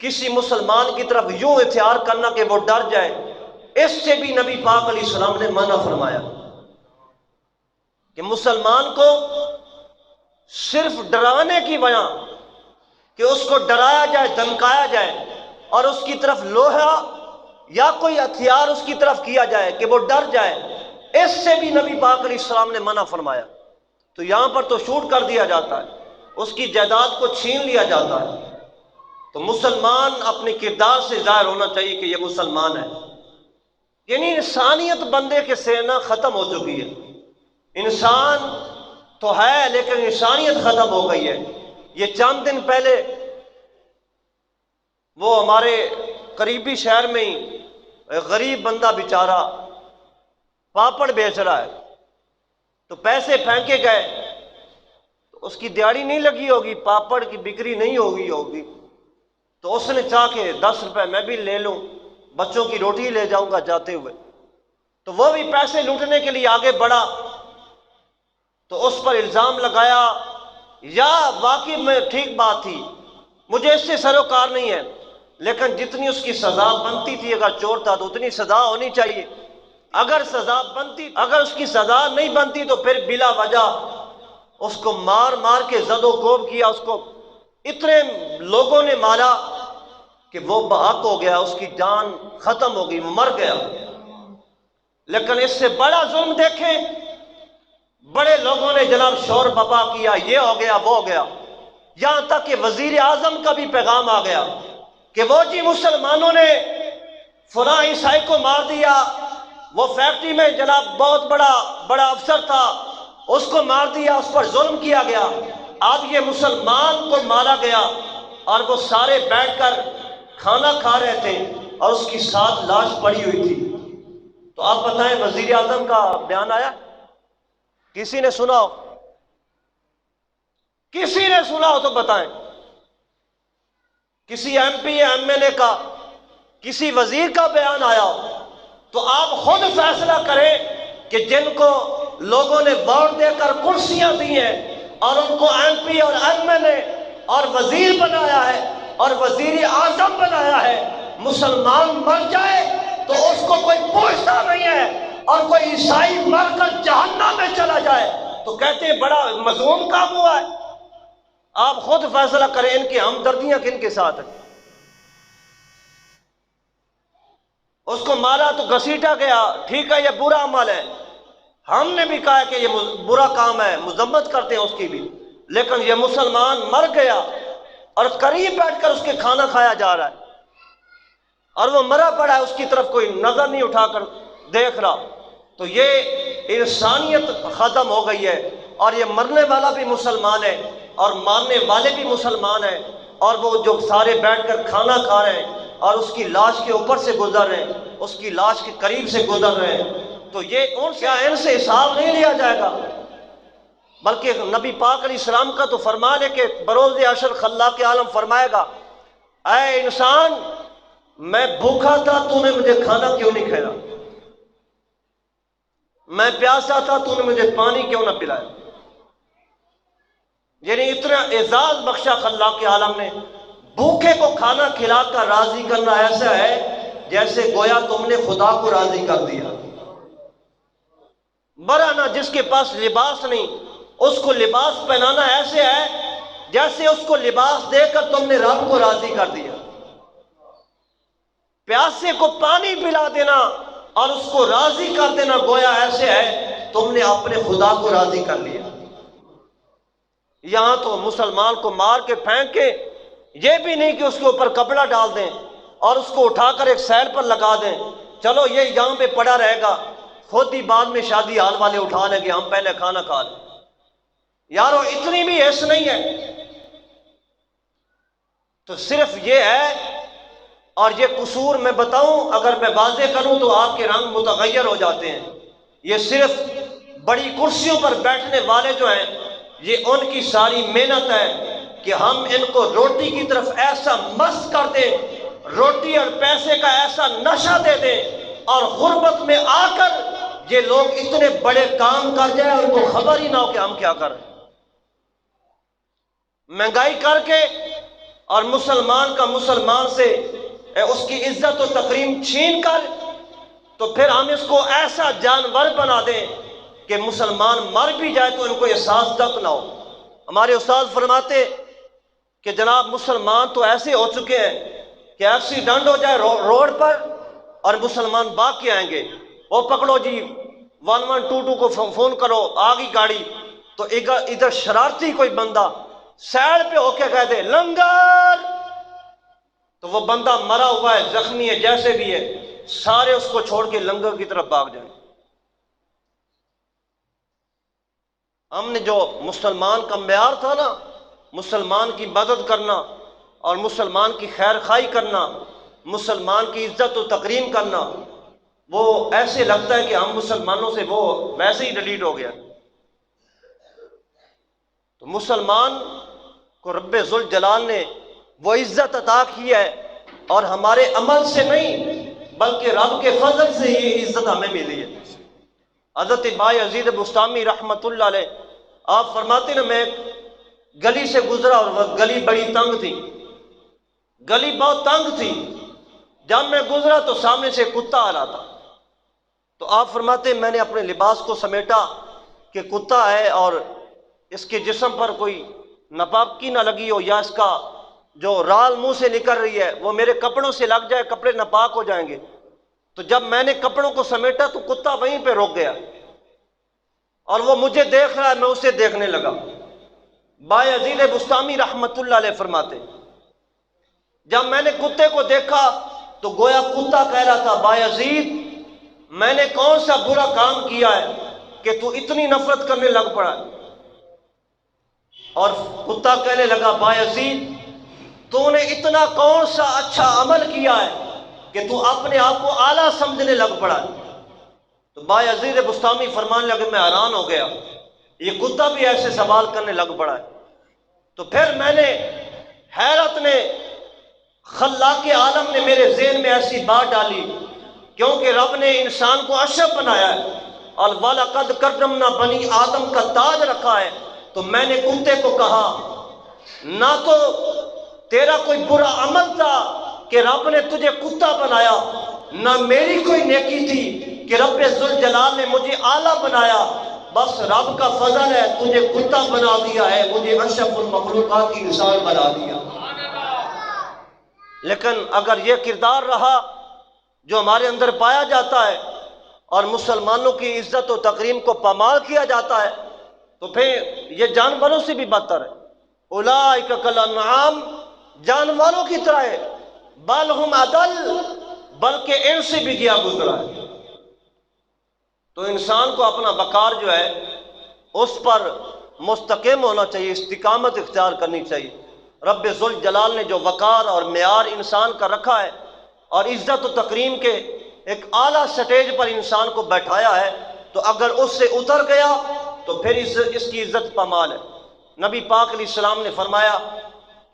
کسی مسلمان کی طرف یوں اتحار کرنا کہ وہ ڈر جائے، اس سے بھی نبی پاک علیہ السلام نے منع فرمایا کہ مسلمان کو صرف ڈرانے کی وجہ کہ اس کو ڈرایا جائے، دھمکایا جائے اور اس کی طرف لوہا یا کوئی ہتھیار اس کی طرف کیا جائے کہ وہ ڈر جائے، اس سے بھی نبی پاک علیہ السلام نے منع فرمایا۔ تو یہاں پر تو شوٹ کر دیا جاتا ہے، اس کی جائیداد کو چھین لیا جاتا ہے۔ تو مسلمان اپنے کردار سے ظاہر ہونا چاہیے کہ یہ مسلمان ہے، یعنی انسانیت بندے کے سے نا ختم ہو چکی ہے۔ انسان تو ہے لیکن انسانیت ختم ہو گئی ہے۔ یہ چند دن پہلے وہ ہمارے قریبی شہر میں ہی غریب بندہ بیچارہ پاپڑ بیچ رہا ہے، تو پیسے پھینکے گئے، تو اس کی دیہڑی نہیں لگی ہوگی، پاپڑ کی بکری نہیں ہوگی، تو اس نے چاہ کے 10 روپے میں بھی لے لوں، بچوں کی روٹی لے جاؤں گا جاتے ہوئے، تو وہ بھی پیسے لوٹنے کے لیے آگے بڑھا، تو اس پر الزام لگایا، یا واقعی میں ٹھیک بات تھی، مجھے اس سے سروکار نہیں ہے، لیکن جتنی اس کی سزا بنتی تھی، اگر چور تھا تو اتنی سزا ہونی چاہیے، اگر سزا بنتی، اگر اس کی سزا نہیں بنتی تو پھر بلا وجہ اس کو مار مار کے زد و کوب کیا، اس کو اتنے لوگوں نے مارا کہ وہ بحق ہو گیا، اس کی جان ختم ہو گئی، وہ مر گیا۔ لیکن اس سے بڑا ظلم دیکھیں، بڑے لوگوں نے جناب شور بپا کیا، یہ ہو گیا وہ ہو گیا، یہاں تک کہ وزیر اعظم کا بھی پیغام آ گیا کہ وہ جی مسلمانوں نے فلاں عیسائی کو مار دیا، وہ فیکٹری میں جناب بہت بڑا افسر تھا، اس کو مار دیا، اس پر ظلم کیا گیا، اب یہ مسلمان کو مارا گیا اور وہ سارے بیٹھ کر کھانا کھا رہے تھے اور اس کی ساتھ لاش پڑی ہوئی تھی۔ تو آپ بتائیں وزیر اعظم کا بیان آیا؟ کسی نے سنا ہو؟ کسی نے سنا ہو تو بتائیں۔ کسی ایم پی یا ایم ایل اے کا، کسی وزیر کا بیان آیا ہو تو آپ خود فیصلہ کریں کہ جن کو لوگوں نے ووٹ دے کر کرسیاں دی ہیں اور ان کو ایم پی اور ایم ایل اے اور وزیر بنایا ہے اور وزیر اعظم بنایا ہے، مسلمان مر جائے تو اس کو کوئی پوچھتا نہیں ہے، اور کوئی عیسائی مر کر جہنم میں چلا جائے تو کہتے ہیں بڑا مظلوم کام ہوا ہے۔ آپ خود فیصلہ کریں ان کی ہمدردیاں کن کے ساتھ ہیں۔ اس کو مارا تو گھسیٹا گیا، ٹھیک ہے، یہ برا عمل ہے، ہم نے بھی کہا کہ یہ برا کام ہے، مذمت کرتے ہیں اس کی بھی، لیکن یہ مسلمان مر گیا اور قریب بیٹھ کر اس کے کھانا کھایا جا رہا ہے اور وہ مرا پڑا ہے، اس کی طرف کوئی نظر نہیں اٹھا کر دیکھ رہا، تو یہ انسانیت ختم ہو گئی ہے۔ اور یہ مرنے والا بھی مسلمان ہے اور مارنے والے بھی مسلمان ہیں، اور وہ جو سارے بیٹھ کر کھانا کھا رہے ہیں اور اس کی لاش کے اوپر سے گزر رہے ہیں، اس کی لاش کے قریب سے گزر رہے ہیں، تو یہ ان سے حساب نہیں لیا جائے گا، بلکہ نبی پاک علیہ السلام کا تو فرمان ہے کہ بروز حشر خلاق عالم فرمائے گا، اے انسان، میں بھوکا تھا تو نے مجھے کھانا کیوں نہیں کھلایا، میں پیاسا تھا تو نے مجھے پانی کیوں نہ پلایا۔ یعنی اتنا اعزاز بخشا خلاق عالم نے، بھوکے کو کھانا کھلا کر راضی کرنا ایسا ہے جیسے گویا تم نے خدا کو راضی کر دیا۔ برا نہ جس کے پاس لباس نہیں، اس کو لباس پہنانا ایسے ہے جیسے اس کو لباس دے کر تم نے رب کو راضی کر دیا۔ پیاسے کو پانی پلا دینا اور اس کو راضی کر دینا گویا ایسے ہے تم نے اپنے خدا کو راضی کر لیا۔ یہاں تو مسلمان کو مار کے پھینک کے یہ بھی نہیں کہ اس کے اوپر کپڑا ڈال دیں اور اس کو اٹھا کر ایک سیل پر لگا دیں، چلو یہ یہاں پہ پڑا رہے گا، خود ہی بعد میں شادی حال والے اٹھا لیں گے، ہم پہلے کھانا کھا لیں۔ یارو اتنی بھی حس نہیں ہے۔ تو صرف یہ ہے، اور یہ قصور میں بتاؤں اگر میں واضح کروں تو آپ کے رنگ متغیر ہو جاتے ہیں، یہ صرف بڑی کرسیوں پر بیٹھنے والے جو ہیں یہ ان کی ساری محنت ہے کہ ہم ان کو روٹی کی طرف ایسا مست کر دیں، روٹی اور پیسے کا ایسا نشہ دے دیں، اور غربت میں آ کر یہ لوگ اتنے بڑے کام کر جائیں اور ان کو خبر ہی نہ ہو کہ ہم کیا کر رہے ہیں، مہنگائی کر کے اور مسلمان کا مسلمان سے اس کی عزت و تکریم چھین کر تو پھر ہم اس کو ایسا جانور بنا دیں کہ مسلمان مر بھی جائے تو ان کو احساس تک نہ ہو۔ ہمارے استاد فرماتے کہ جناب مسلمان تو ایسے ہو چکے ہیں کہ ایکسیڈنٹ ہو جائے روڈ پر اور مسلمان بھاگ کے آئیں گے، وہ پکڑو جی 1122 کو فون کرو، آ گئی گاڑی، تو ادھر شرارتی کوئی بندہ سائڈ پہ ہو کے کہہ دے لنگر، تو وہ بندہ مرا ہوا ہے، زخمی ہے، جیسے بھی ہے، سارے اس کو چھوڑ کے لنگر کی طرف بھاگ جائیں۔ ہم نے جو مسلمان کا معیار تھا نا، مسلمان کی مدد کرنا اور مسلمان کی خیر خواہی کرنا، مسلمان کی عزت و تکریم کرنا، وہ ایسے لگتا ہے کہ ہم مسلمانوں سے وہ ویسے ہی ڈیلیٹ ہو گیا۔ تو مسلمان کو رب ذوالجلال نے وہ عزت عطا کی ہے، اور ہمارے عمل سے نہیں بلکہ رب کے فضل سے یہ عزت ہمیں ملی ہے۔ حضرت بایزید بستامی رحمۃ اللہ علیہ آپ فرماتے نا، میں گلی سے گزرا اور وہ گلی بڑی تنگ تھی، گلی بہت تنگ تھی، جب میں گزرا تو سامنے سے کتا آ رہا تھا، تو آپ فرماتے میں نے اپنے لباس کو سمیٹا کہ کتا ہے اور اس کے جسم پر کوئی ناپاکی نہ لگی ہو، یا اس کا جو رال منہ سے نکل رہی ہے وہ میرے کپڑوں سے لگ جائے، کپڑے ناپاک ہو جائیں گے۔ تو جب میں نے کپڑوں کو سمیٹا تو کتا وہیں پہ رک گیا اور وہ مجھے دیکھ رہا ہے، میں اسے دیکھنے لگا۔ بایزید بستامی رحمت اللہ علیہ فرماتے جب میں نے کتے کو دیکھا تو گویا کتا کہہ رہا تھا بایزید میں نے کون سا برا کام کیا ہے کہ تو اتنی نفرت کرنے لگ پڑا ہے؟ اور کتا کہنے لگا بایزید تو نے اتنا کون سا اچھا عمل کیا ہے کہ تو اپنے آپ کو اعلیٰ سمجھنے لگ پڑا ہے؟ تو بایزید بستامی فرمانے لگے میں حیران ہو گیا، یہ کتا بھی ایسے سوال کرنے لگ پڑا ہے۔ تو پھر میں نے حیرت نے خلاق عالم نے میرے ذہن میں ایسی بات ڈالی، کیونکہ رب نے انسان کو اشرف بنایا ہے اور وَلَقَدْ كَرَّمْنَا بنی آدم کا تاج رکھا ہے، تو میں نے کتے کو کہا نہ تو تیرا کوئی برا عمل تھا کہ رب نے تجھے کتا بنایا، نہ میری کوئی نیکی تھی کہ رب ذوالجلال نے مجھے اعلیٰ بنایا، بس رب کا فضل ہے، تجھے کتا بنا دیا ہے، مجھے اشرف المخلوقات کی مثال بنا دیا۔ لیکن اگر یہ کردار رہا جو ہمارے اندر پایا جاتا ہے اور مسلمانوں کی عزت و تکریم کو پامال کیا جاتا ہے تو پھر یہ جانوروں سے بھی بدتر ہے۔ اولئک کالانعام، جانوروں کی طرح ہے، بل ہم اضل، بلکہ ان سے بھی گیا گزرا ہے۔ تو انسان کو اپنا وقار جو ہے اس پر مستقیم ہونا چاہیے، استقامت اختیار کرنی چاہیے۔ رب ذوالجلال نے جو وقار اور معیار انسان کا رکھا ہے اور عزت و تکریم کے ایک اعلیٰ سٹیج پر انسان کو بیٹھایا ہے، تو اگر اس سے اتر گیا تو پھر اس کی عزت پامال ہے۔ نبی پاک علیہ السلام نے فرمایا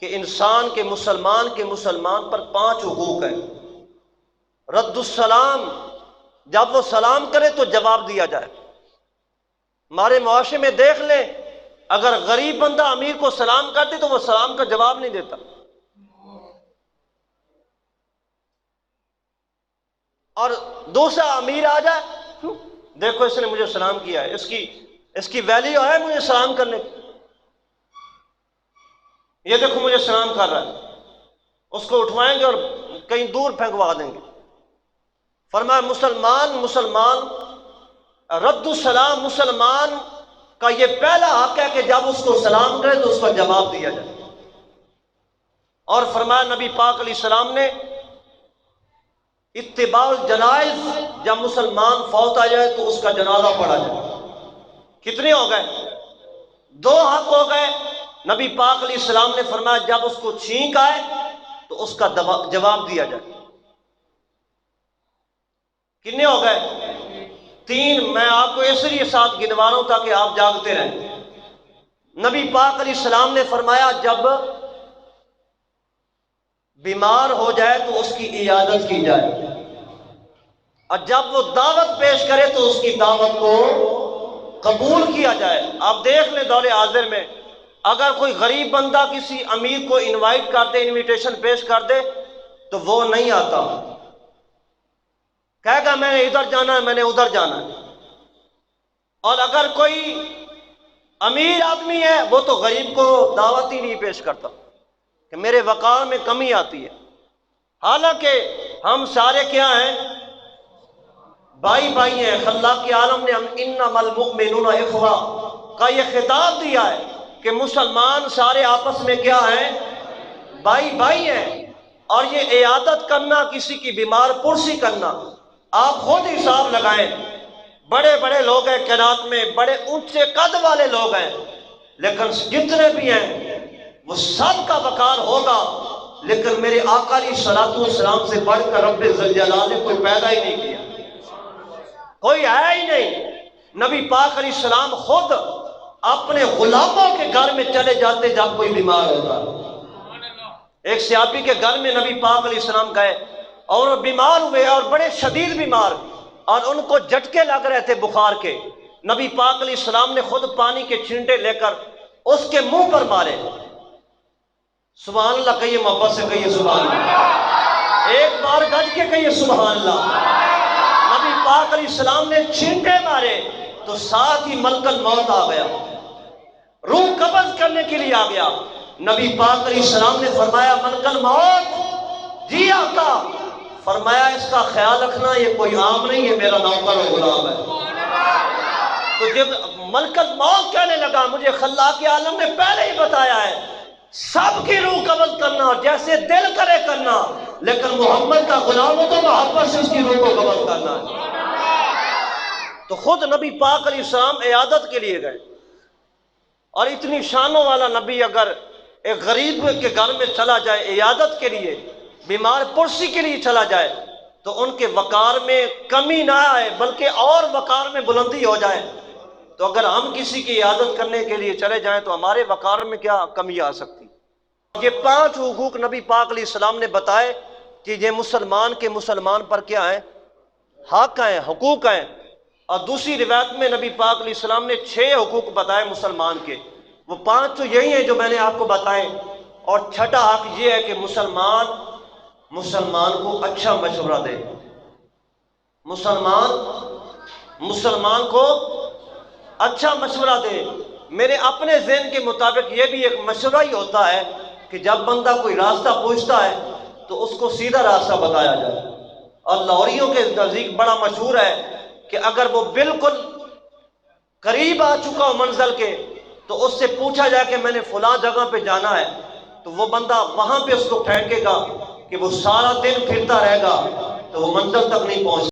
کہ انسان کے مسلمان پر 5 حقوق ہیں۔ رد السلام، جب وہ سلام کرے تو جواب دیا جائے۔ ہمارے معاشرے میں دیکھ لیں، اگر غریب بندہ امیر کو سلام کرتے تو وہ سلام کا جواب نہیں دیتا، اور دوسرا امیر آ جائے دیکھو اس نے مجھے سلام کیا ہے، اس کی ویلیو ہے مجھے سلام کرنے کی، یہ دیکھو مجھے سلام کر رہا ہے، اس کو اٹھوائیں گے اور کہیں دور پھینکوا دیں گے۔ فرمایا مسلمان رد السلام، مسلمان کا یہ پہلا حق ہے کہ جب اس کو سلام کرے تو اس کا جواب دیا جائے۔ اور فرمایا نبی پاک علیہ السلام نے اتباع الجنائز، جب مسلمان فوت آ جائے تو اس کا جنازہ پڑھا جائے۔ کتنے ہو گئے؟ 2 حق ہو گئے۔ نبی پاک علیہ السلام نے فرمایا جب اس کو چھینک آئے تو اس کا جواب دیا جائے۔ کتنے ہو گئے؟ 3۔ میں آپ کو اس لیے ساتھ گنوا رہا ہوں تاکہ آپ جاگتے رہیں۔ نبی پاک علیہ السلام نے فرمایا جب بیمار ہو جائے تو اس کی عیادت کی جائے، اور جب وہ دعوت پیش کرے تو اس کی دعوت کو قبول کیا جائے۔ آپ دیکھ لیں دور حاضر میں اگر کوئی غریب بندہ کسی امیر کو انوائٹ کر دے، انویٹیشن پیش کر دے، تو وہ نہیں آتا، کہے گا میں نے ادھر جانا ہے، میں نے ادھر جانا ہے۔ اور اگر کوئی امیر آدمی ہے، وہ تو غریب کو دعوت ہی نہیں پیش کرتا، کہ میرے وقار میں کمی آتی ہے۔ حالانکہ ہم سارے کیا ہیں؟ بھائی بھائی ہیں۔ خلاق کے عالم نے انما المؤمنون اخوہ کا یہ خطاب دیا ہے کہ مسلمان سارے آپس میں کیا ہیں؟ بھائی بھائی ہیں۔ اور یہ عیادت کرنا، کسی کی بیمار پرسی کرنا، آپ خود حساب لگائیں، بڑے بڑے لوگ ہیں کائنات میں، بڑے اونچے قد والے لوگ ہیں، لیکن جتنے بھی ہیں وہ سب کا وقار ہوگا، لیکن میرے آقا علیہ الصلوۃ والسلام سے بڑھ کر رب ذوالجلال نے کوئی پیدا ہی نہیں کیا، کوئی ہے ہی نہیں۔ نبی پاک علیہ السلام خود اپنے غلاموں کے گھر میں چلے جاتے جب کوئی بیمار ہوتا۔ ایک صحابی کے گھر میں نبی پاک علیہ السلام گئے اور وہ بیمار ہوئے، اور بڑے شدید بیمار، اور ان کو جھٹکے لگ رہے تھے بخار کے۔ نبی پاک علیہ السلام نے خود پانی کے چھینٹے لے کر اس کے منہ پر مارے۔ سبحان اللہ کہیے، محبت سے کہیے سبحان اللہ، ایک بار گج کے کہیے سبحان اللہ۔ نبی پاک علیہ السلام نے چھینٹے مارے تو ساتھ ہی ملک الموت آ گیا، روح قبض کرنے کے لیے آ گیا۔ نبی پاک علیہ السلام نے فرمایا ملک الموت، جی آقا، فرمایا اس کا خیال رکھنا، یہ کوئی عام نہیں ہے، میرا نوکر و غلام ہے۔ تو جب ملک الموت کہنے لگا، مجھے خلاق عالم نے پہلے ہی بتایا ہے سب کی روح قبض کرنا، جیسے دل کرے کرنا، لیکن محمد کا غلام ہو تو محبت سے اس کی روح کو قبض کرنا ہے۔ تو خود نبی پاک علیہ السلام عیادت کے لیے گئے، اور اتنی شانوں والا نبی اگر ایک غریب کے گھر میں چلا جائے عیادت کے لیے، بیمار پرسی کے لیے چلا جائے، تو ان کے وقار میں کمی نہ آئے بلکہ اور وقار میں بلندی ہو جائے۔ تو اگر ہم کسی کی عیادت کرنے کے لیے چلے جائیں تو ہمارے وقار میں کیا کمی آ سکتی؟ یہ 5 حقوق نبی پاک علیہ السلام نے بتائے کہ یہ مسلمان کے مسلمان پر کیا ہیں؟ حق ہیں، حقوق ہیں۔ اور دوسری روایت میں نبی پاک علیہ السلام نے 6 حقوق بتائے مسلمان کے، وہ 5 تو یہی ہیں جو میں نے آپ کو بتائے، اور 6واں حق یہ ہے کہ مسلمان کو اچھا مشورہ دے، مسلمان کو اچھا مشورہ دے۔ میرے اپنے ذہن کے مطابق یہ بھی ایک مشورہ ہی ہوتا ہے کہ جب بندہ کوئی راستہ پوچھتا ہے تو اس کو سیدھا راستہ بتایا جائے۔ اور لاہوریوں کے نزدیک بڑا مشہور ہے کہ اگر وہ بالکل قریب آ چکا ہو منزل کے تو اس سے پوچھا جائے کہ میں نے فلاں جگہ پہ جانا ہے، تو وہ بندہ وہاں پہ اس کو پھینکے گا کہ وہ سارا دن پھرتا رہے گا تو وہ منزل تک نہیں پہنچ